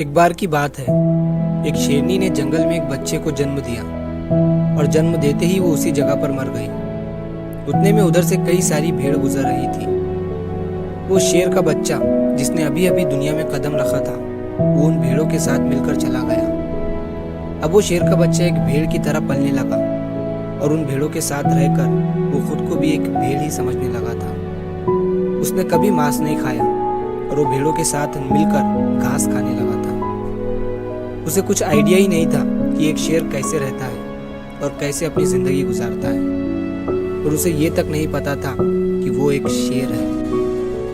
एक बार की बात है, एक शेरनी ने जंगल में एक बच्चे को जन्म दिया और जन्म देते ही वो उसी जगह पर मर गई। उतने में उधर से कई सारी भेड़ गुजर रही थी। वो शेर का बच्चा जिसने अभी अभी दुनिया में कदम रखा था, वो उन भेड़ों के साथ मिलकर चला गया। अब वो शेर का बच्चा एक भेड़ की तरह पलने लगा और उन भेड़ों के साथ रहकर वो खुद को भी एक भेड़ ही समझने लगा था। उसने कभी मांस नहीं खाया और वो भेड़ों के साथ मिलकर घास खाने लगा था। उसे कुछ आइडिया ही नहीं था कि एक शेर कैसे रहता है और कैसे अपनी जिंदगी गुजारता है, और उसे ये तक नहीं पता था कि वो एक शेर है,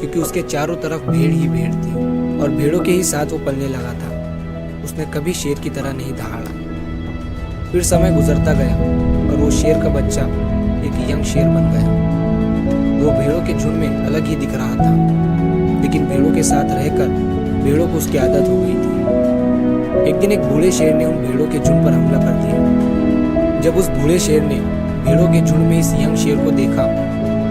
क्योंकि उसके चारों तरफ भेड़ ही भेड़ थी और भेड़ों के ही साथ वो पलने लगा था। उसने कभी शेर की तरह नहीं दहाड़ा। फिर समय गुजरता गया और वो शेर का बच्चा एक यंग शेर बन गया। वो भेड़ों के झुंड में अलग ही दिख रहा था, लेकिन भेड़ों के साथ रहकर भेड़ों को उसकी आदत हो गई थी। एक दिन एक बूढ़े शेर ने उन भेड़ों के झुंड पर हमला कर दिया। जब उस बूढ़े शेर ने भेड़ों के झुंड में इस यंग शेर को देखा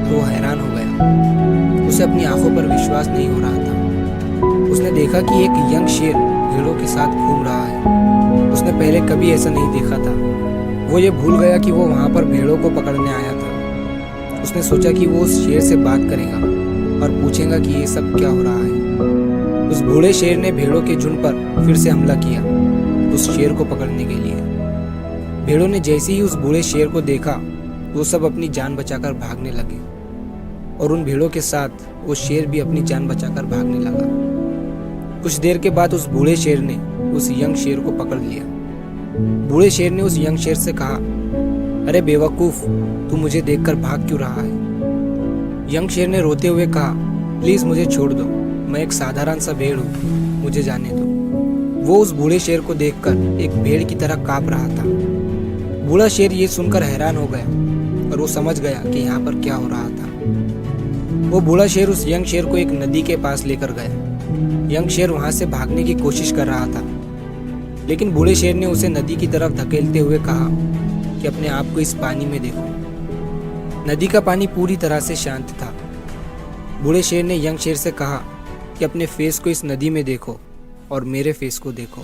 तो वो हैरान हो गया। उसे अपनी आंखों पर विश्वास नहीं हो रहा था। उसने देखा कि एक यंग शेर भेड़ों के साथ घूम रहा है। उसने पहले कभी ऐसा नहीं देखा था। वो ये भूल गया कि वो वहां पर भेड़ों को पकड़ने आया था। उसने सोचा कि वो उस शेर से बात करेगा और पूछेगा कि ये सब क्या हो रहा है। उस बूढ़े शेर ने भेड़ों के झुंड पर फिर से हमला किया उस शेर को पकड़ने के लिए। भेड़ों ने जैसे ही उस बूढ़े शेर को देखा, वो सब अपनी जान बचाकर भागने लगे और उन भेड़ों के साथ वो शेर भी अपनी जान बचाकर भागने लगा। कुछ देर के बाद उस बूढ़े शेर ने उस यंग शेर को पकड़ लिया। बूढ़े शेर ने उस यंग शेर से कहा, अरे बेवकूफ, तू मुझे देखकर भाग क्यों रहा है? यंग शेर ने रोते हुए कहा, प्लीज मुझे छोड़ दो, मैं एक साधारण सा भेड़ हूँ, मुझे जाने दो। वो उस बूढ़े शेर को देखकर एक भेड़ की तरह कांप रहा था। बूढ़ा शेर ये सुनकर हैरान हो गया और वो समझ गया कि यहाँ पर क्या हो रहा था। वो बूढ़ा शेर उस यंग शेर को एक नदी के पास लेकर गया। यंग शेर वहां से भागने की कोशिश कर रहा था, लेकिन बूढ़े शेर ने उसे नदी की तरफ धकेलते हुए कहा कि अपने आप को इस पानी में देखो। नदी का पानी पूरी तरह से शांत था। बूढ़े शेर ने यंग शेर से कहा कि अपने फेस को इस नदी में देखो और मेरे फेस को देखो।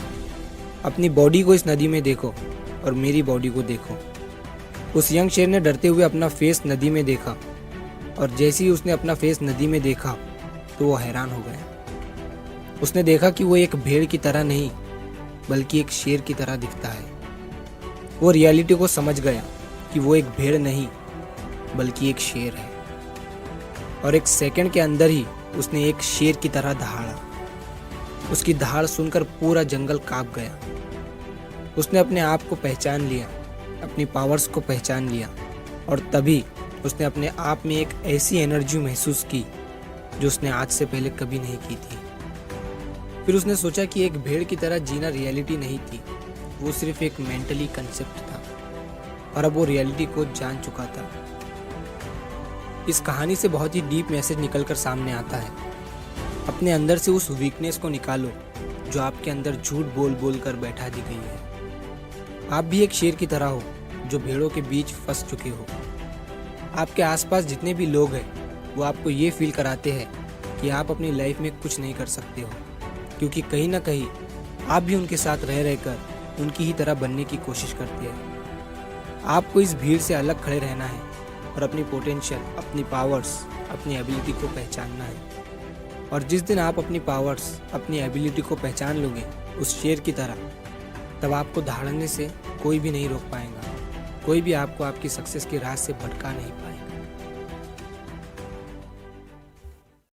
अपनी बॉडी को इस नदी में देखो और मेरी बॉडी को देखो। उस यंग शेर ने डरते हुए अपना फेस नदी में देखा, और जैसे ही उसने अपना फेस नदी में देखा तो वो हैरान हो गया। उसने देखा कि वो एक भेड़ की तरह नहीं बल्कि एक शेर की तरह दिखता है। वो रियलिटी को समझ गया कि वो एक भेड़ नहीं बल्कि एक शेर है, और एक सेकंड के अंदर ही उसने एक शेर की तरह दहाड़ा। उसकी दहाड़ सुनकर पूरा जंगल कांप गया। उसने अपने आप को पहचान लिया, अपनी पावर्स को पहचान लिया, और तभी उसने अपने आप में एक ऐसी एनर्जी महसूस की जो उसने आज से पहले कभी नहीं की थी। फिर उसने सोचा कि एक भेड़ की तरह जीना रियलिटी नहीं थी, वो सिर्फ एक मेंटली कंसेप्ट था, और अब वो रियलिटी को जान चुका था। इस कहानी से बहुत ही डीप मैसेज निकलकर सामने आता है। अपने अंदर से उस वीकनेस को निकालो जो आपके अंदर झूठ बोल बोल कर बैठा दी गई है। आप भी एक शेर की तरह हो जो भेड़ों के बीच फंस चुके हो। आपके आसपास जितने भी लोग हैं वो आपको ये फील कराते हैं कि आप अपनी लाइफ में कुछ नहीं कर सकते हो, क्योंकि कहीं ना कहीं आप भी उनके साथ रह रहकर उनकी ही तरह बनने की कोशिश करते हैं। आपको इस भीड़ से अलग खड़े रहना है और अपनी पोटेंशियल, अपनी पावर्स, अपनी एबिलिटी को पहचानना है। और जिस दिन आप अपनी पावर्स, अपनी एबिलिटी को पहचान लोगे उस शेर की तरह, तब आपको दहाड़ने से कोई भी नहीं रोक पाएगा। कोई भी आपको आपकी सक्सेस के राह से भटका नहीं पाएगा।